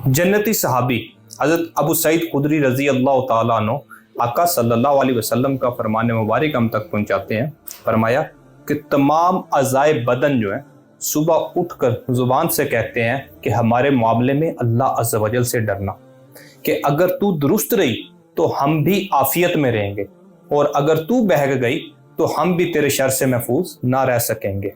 जन्नती सहाबी हज़रत अबू सईद खुदरी रज़ी अल्लाह ताला अन्हु आका सल्लल्लाहु अलैहि वसल्लम का फरमान मुबारक हम तक पहुँचाते हैं। फरमाया कि तमाम अज़ाए बदन जो है सुबह उठकर ज़ुबान से कहते हैं कि हमारे मामले में अल्लाह अज़्ज़ वजल से डरना, कि अगर तू दुरुस्त रही तो हम भी आफियत में रहेंगे और अगर तू बहक गई तो हम भी तेरे शर से महफूज ना रह सकेंगे।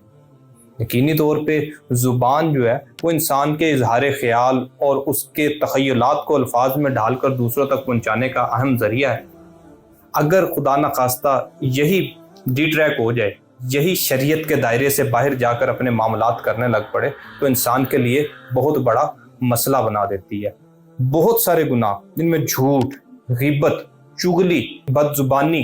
यकीनी तौर पे ज़ुबान जो है वो इंसान के इजहार ख्याल और उसके तख़य्युलात को अल्फाज में ढालकर दूसरों तक पहुँचाने का अहम ज़रिया है। अगर खुदा न खास्ता यही डिट्रैक हो जाए, यही शरीयत के दायरे से बाहर जाकर अपने मामलात करने लग पड़े तो इंसान के लिए बहुत बड़ा मसला बना देती है। बहुत सारे गुनाह जिनमें झूठ, ग़ीबत, चुगली, बदजुबानी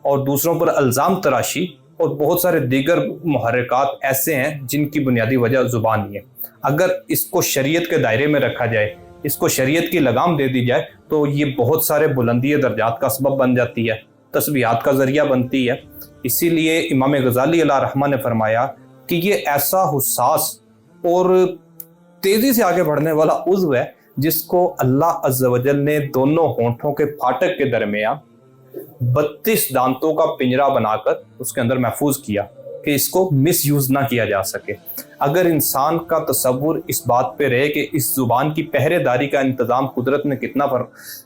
और दूसरों पर इल्ज़ाम तराशी और बहुत सारे दीगर मुहर्रिकात ऐसे हैं जिनकी बुनियादी वजह ज़ुबान ही है। अगर इसको शरीयत के दायरे में रखा जाए, इसको शरीयत की लगाम दे दी जाए तो ये बहुत सारे बुलंदी दर्जात का सबब बन जाती है, तस्बीहात का ज़रिया बनती है। इसीलिए इमाम गज़ाली अलैहि रहमा ने फरमाया कि ये ऐसा हुस्सास और तेज़ी से आगे बढ़ने वाला उज़्व है जिसको अल्लाह अज़्ज़ वजल ने दोनों होंठों के फाटक के दरमियान 32 दांतों का पिंजरा बनाकर उसके अंदर महफूज किया कि इसको मिस यूज ना किया जा सके। अगर इंसान का तसव्वुर इस बात पे रहे कि इस जुबान की पहरेदारी का इंतजाम कुदरत ने कितना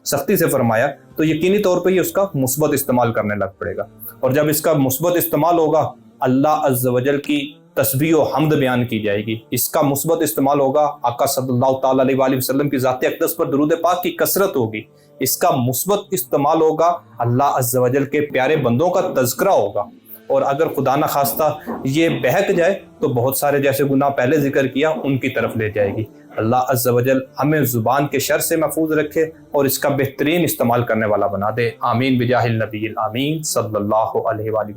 सख्ती से फरमाया तो यकीनी तौर पे ये उसका मुस्बत इस्तेमाल करने लग पड़ेगा। और जब इसका मुस्बत इस्तेमाल होगा अल्लाह अज़्ज़ वजल की तस्बीह व हम्द बयान की जाएगी। इसका मुस्बत इस्तेमाल होगा आका सल्लल्लाहु ताला अलैहि वसल्लम की ज़ात अक़दस पर दुरूद पाक की कसरत होगी। इसका मुस्बत इस्तेमाल होगा अल्लाह अज़्ज़ वजल के प्यारे बंदों का तज़किरा होगा। और अगर खुदा न खास्ता ये बहक जाए तो बहुत सारे जैसे गुनाह पहले जिक्र किया उनकी तरफ ले जाएगी। अल्लाह अज़्ज़ वजल हमें ज़ुबान के शर से महफूज रखे और इसका बेहतरीन इस्तेमाल करने वाला बना दे। आमीन बिजाहिल नबील आमीन सल्लल्लाहु अलैहि वसल्लम।